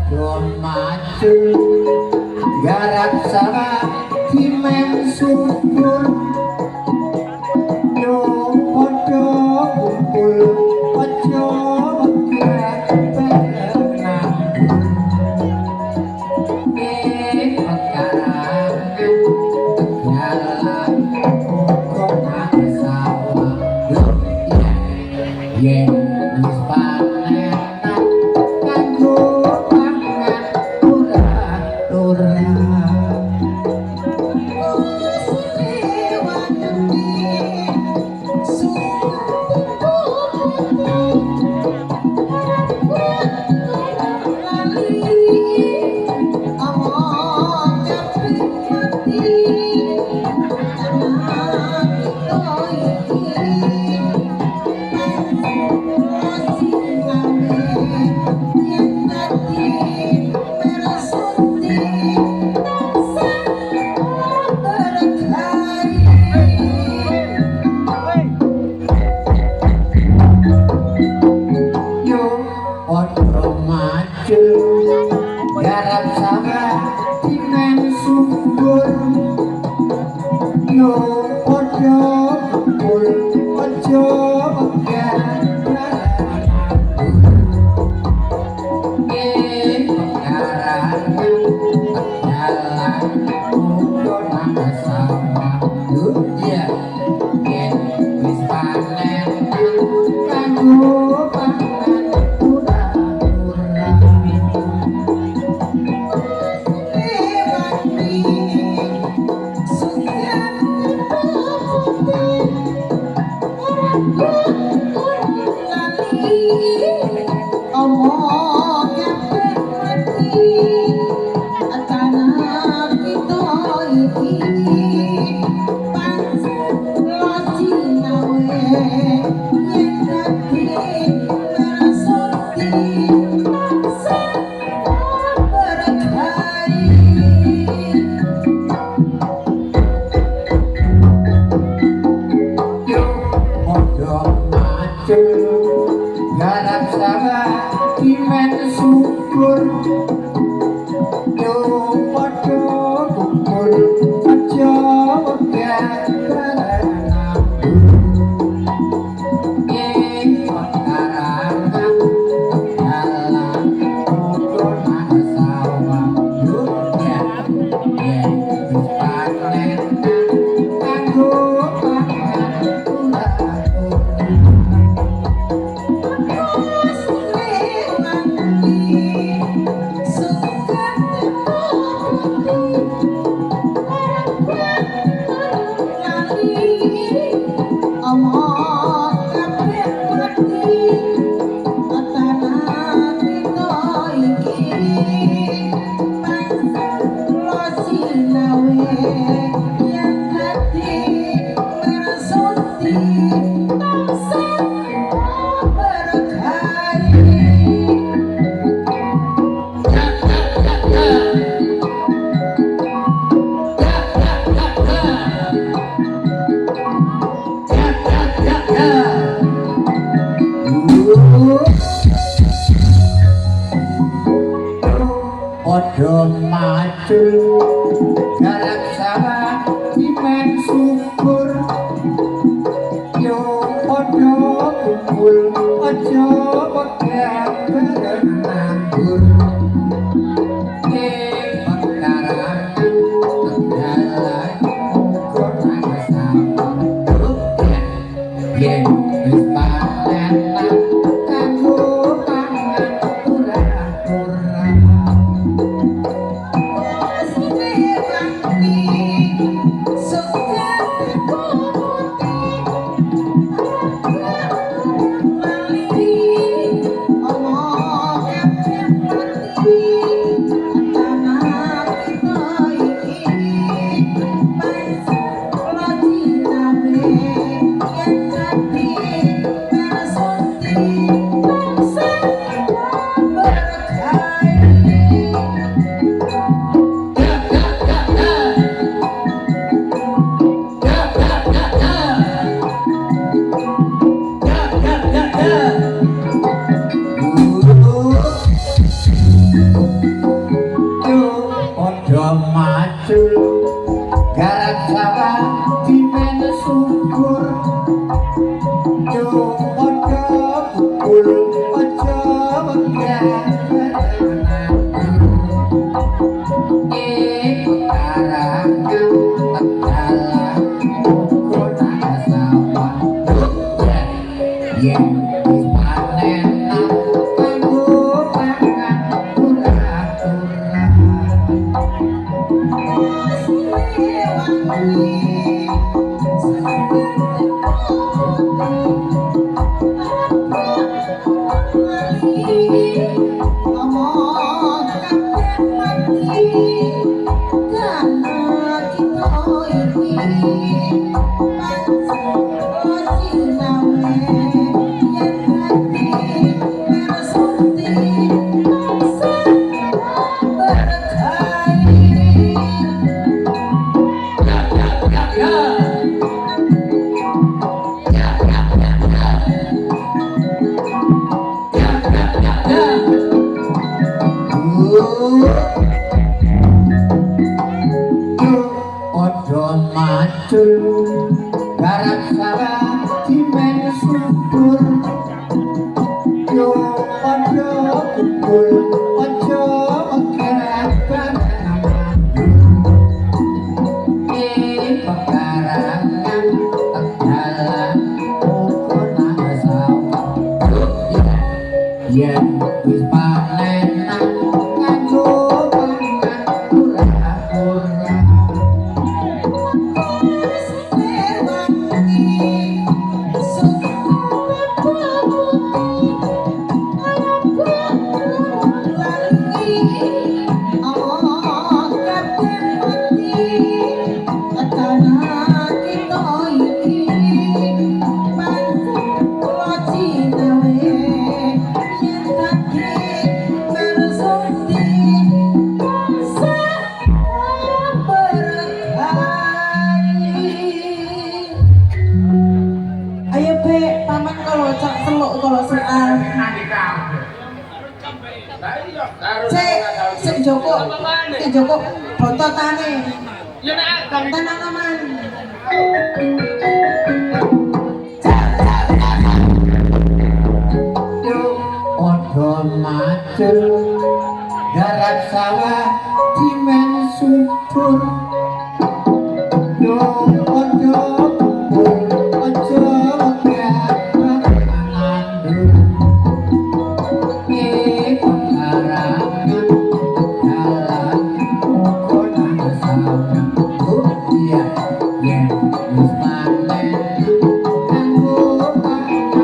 maju garap sawah dimen subur yo padha kumpul aja benang pekarangan jalan kok nang sawah yen wis panen kanggo pangan ora garap sawah dimen subur yo padha kumpul aja garap sawah dimen subur yo padha kumpul aja padha maju garap sawah dimen subur yo padha kumpul aja nganggur pekarangan jalan kok nang sawah yen wis panen kanggo pangan ora so Ojo macul garak salah cimen subur yo ojo kumpul ojo kerabat pekarangan tegalan ukona sawah yen wis panenan nganggo pangan ora-ora Ayo be, paman kalau cak seluk kalau soal. Sik Joko bontotane. Ya nek Tenang aman. ojo macul garak sawah cimen subur yo ojo kumpul ojo kerabat ngandung pekarangan dalan ukona sawah iya yen wis panen kanggo pangan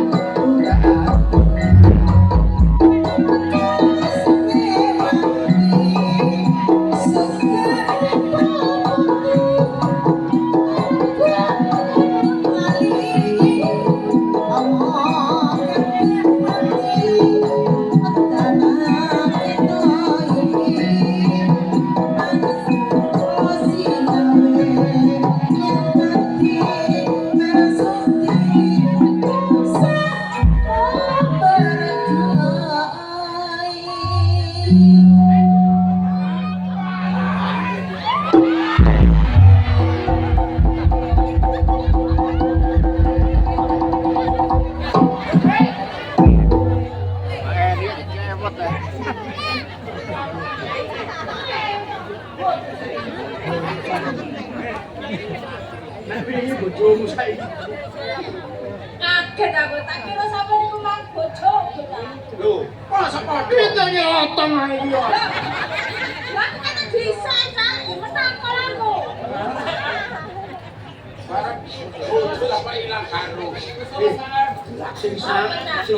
bojomu saiki. Kaget aku, tak kira sampeyan iku mang bojoku ta. Lho, masa padha ditanya otong ae iki yo. Lah aku kan bisa ta, menakol aku. Barang bojo apa ilang karo. Sing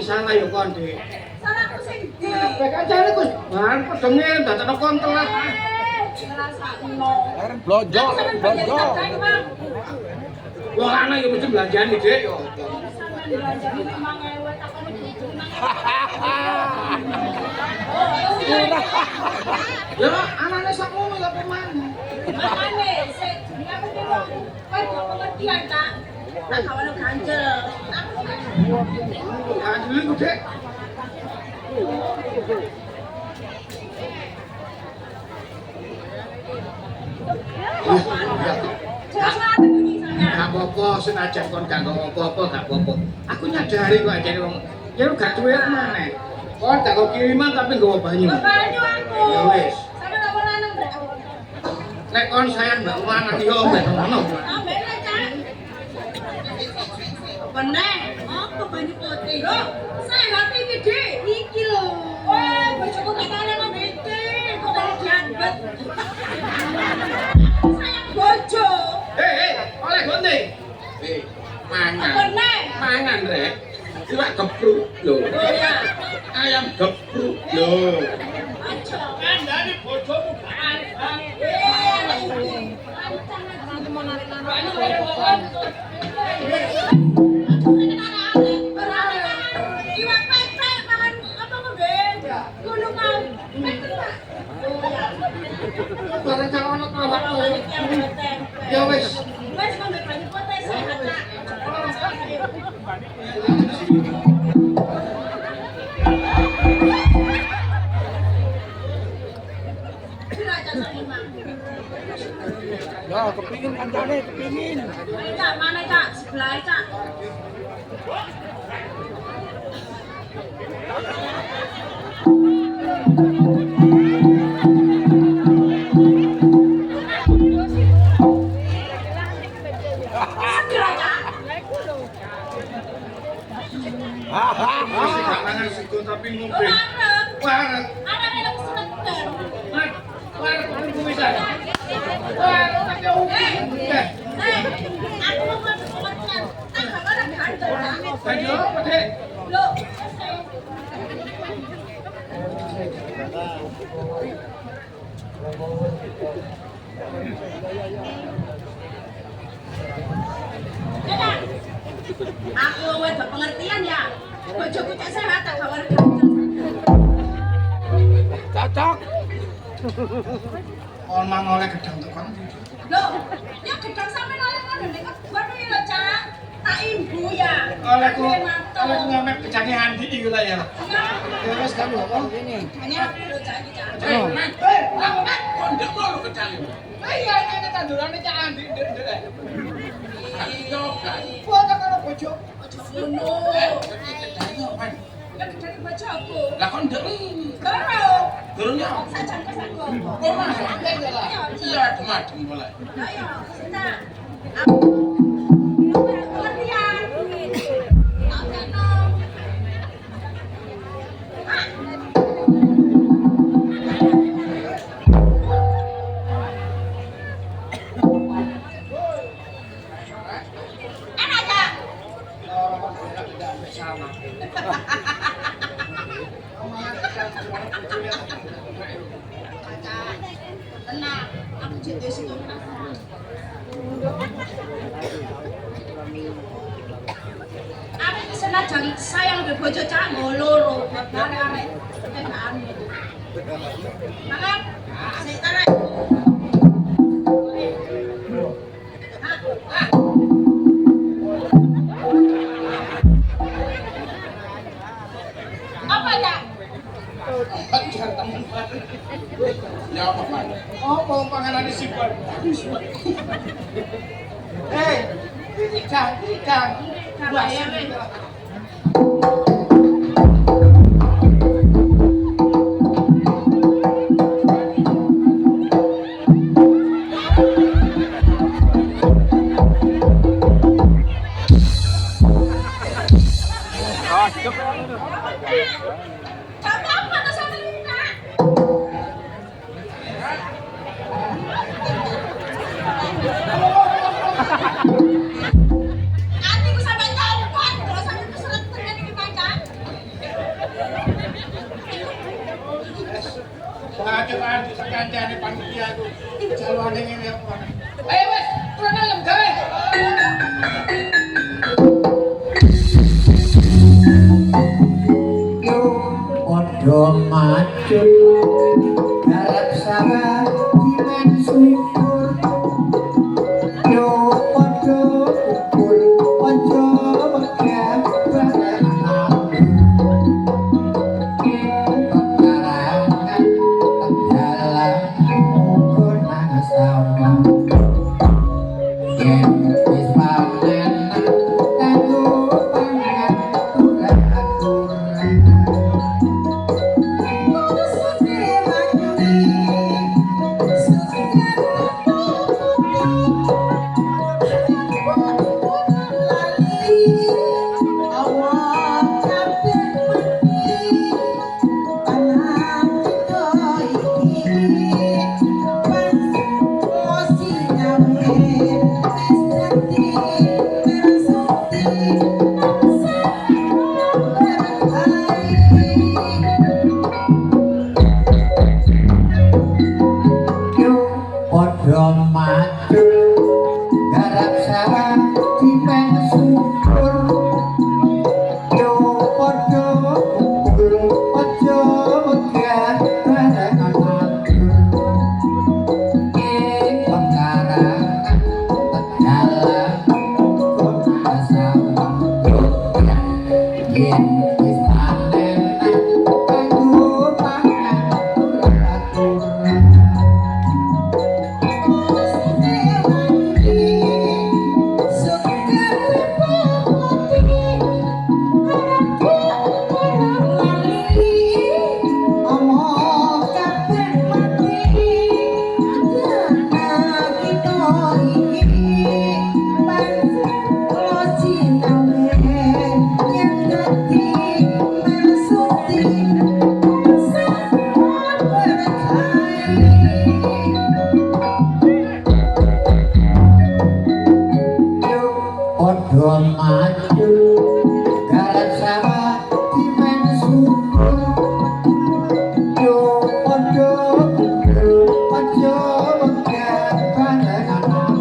salah yo kon, Dik. Salahku sing ndi? Kabeh kancane Gus, ban pedenge dadakno kontol lah. Ngrasakno. Blonjo. Wong lanang yo mesti belanjani, Dik. Sampeyan belanjane 5.000 tak kono bojoku nang. Ya anane sakmono ya pemane. Makane sik jenenge aku ki wong kowe kok pengertian ta. Tak kawan ganjel. Anjir iku, Dik. Jelas banget bunyi sampeyan. Gak apa-apa, senajan kon gak ngomong apa-apa, gak apa-apa. Aku nyadari kok ajane wong, ya lu gak duwe maneh. Kon gak kok kiriman tapi nggawa banyu. Banyu aku. Ya wis. Sampeyan apa lanang, Brek? Nek kon sayang mbak lanang yo ben ngono. Ambil aja. Bener, apa banyu putih? Loh, sehat iki, Dik. Iki lho. Wah, bojoku katanya ngebete, kok malah dianggap. Sayang bojo. Oleh gunting. Mangan. Bener. Mangan rek. Iwak gepruk lho. Oh ya. Ayam gepruk lho. Aja. Kandhane bojomu gak Iwak pete mangan apa ngombe? Gunung mau. bareng karo ana kawakku. Ya wis. Wes ngombe banyu putih sehat tak. Ayo Cak, mana Cak? Sebelah Cak. Segera Cak. Masih gak mangan sego tapi ngombe. Wareng. Wareng. Anaknya lagi seneng ter. Mat, wareng paling bisa. Wareng pakai ubi. Aku mau masuk pengertian. Tak kabar ada gandel Cak. Ayo, apa dek? Loh, aku wedok pengertian ya. Bojoku cek sehat tak kabar gandel. Kon mang oleh gedang tekan. Loh, ya gedang sampe oleh ngono nek baru ya Cak. Tak imbu ya. Olehku ngamek gedange Andi iku ta ya. Iya. Ya wis kamu apa? Hanya aku lho Cak iki Cak. Aku kan kondek mau gedang. Iya, ini tandurane Cak Andi ndek. Iya, kan. Foto karo bojo. Ojo ngono. Gedange man. Ya gedang bojoku. Lah kon ndek. Karo. Durung ya. Sajan kesanku. Oh, Mas, iya, macam boleh. Ayo, Sinta. Aku pengertian. Tak kena. Enak Cak. Sama. Tenang, aku jadi situ. Aku senajan sayang be bojo Cak ngoloro, arek-arek tekan. Makan, sik tarik. Apa Cak? Ya apa Pak? Apa panganane sipon? Ikan. Bayang weh. Apa tuh sama Lina? Hatiku sampai copot, kalau sampai keseret terjadi di Pancang. Aduh, sekancane panitia aku. Jalwane ngene apa. Ayo wes, turun dalem gawe. Yo podo maju garap sawah dimen suikur. Yo podo kumpul ojo megah bareng aku. Pekarangan tegalan uga nang sawah. Yen wis panen kanggo pangan ora aturan. Suci manyuri, suci ojo wegah panjenengan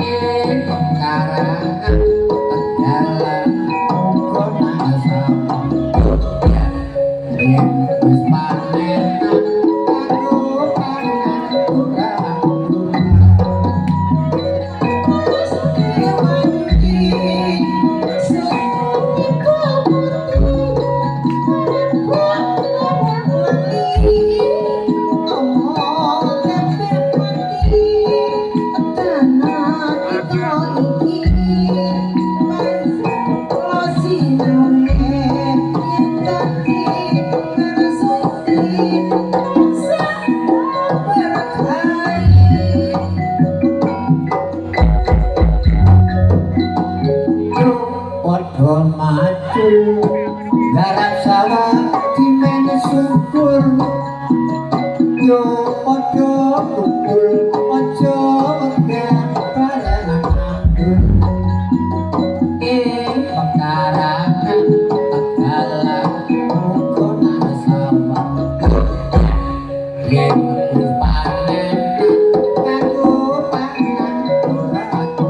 ing karangan tegalan kota sama yen wis panen kanggo pangan kurang padha maju garap sawah dimen syukur yo padha kumpul aja wegah barengan anggur ing pekarangan tegalan kota sama yen wis panen kanggo pangan kurang padha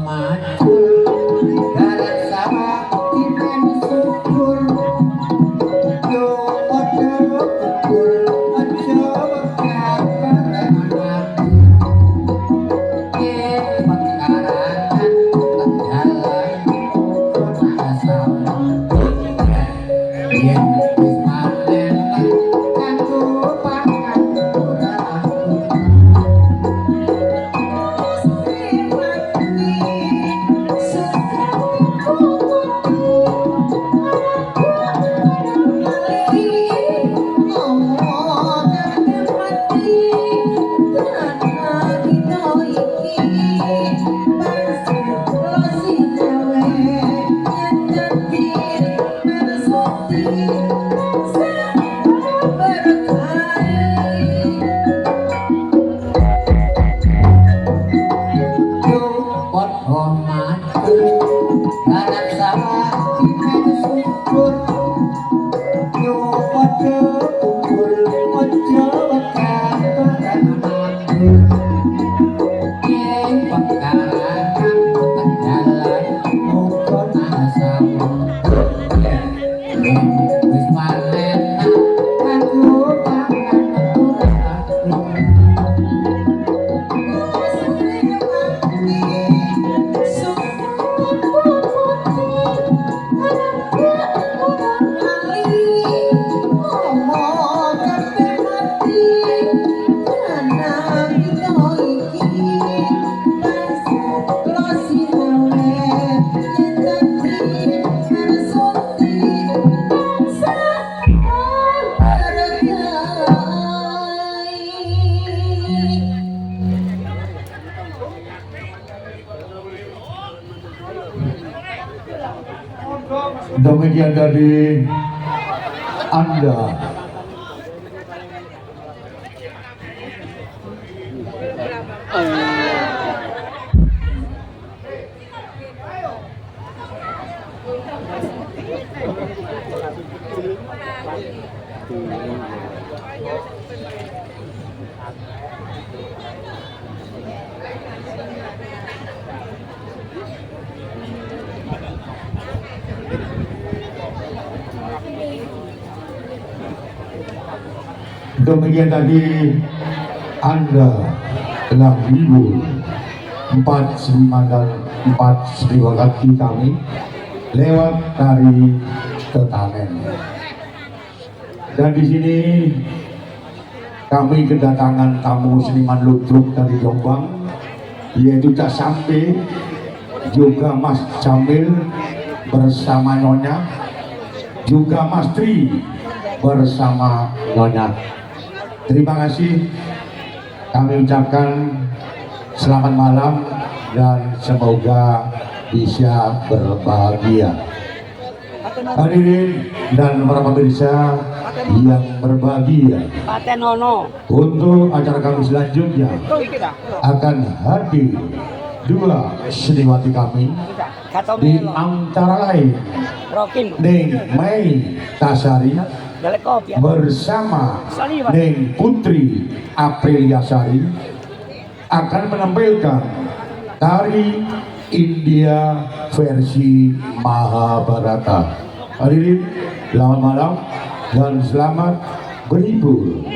maju garap sawah dimen syukur yo padha kumpul aja wegah barengan ing pekarangan tegalan kota sama yen wis panen kanggo pangan kurang padha maju garap sawah dimen syukur yo padha kumpul aja wegah barengan ing pekarangan tegalan kota sama yen wis panen kanggo pangan kurang Demikian dari Anda. Demikian tadi Anda telah menghibur 4 seniman dan 4 seniwakati kami lewat tari Tetanen. Dan di sini kami kedatangan tamu seniman ludruk dari Jombang, yaitu Cak Sampe juga Mas Jamil bersama Nyonya, juga Mas Tri bersama Nyonya. Terima kasih, kami ucapkan selamat malam dan semoga bisa berbahagia. Hadirin dan para pemirsa yang berbahagia, untuk acara kami selanjutnya akan hadir dua seniwati kami, di antara lain Neng Mei Tasari bersama Neng Putri Aprilia Sari akan menampilkan tari India versi Mahabharata. Hadirin, selamat malam dan selamat berhibur.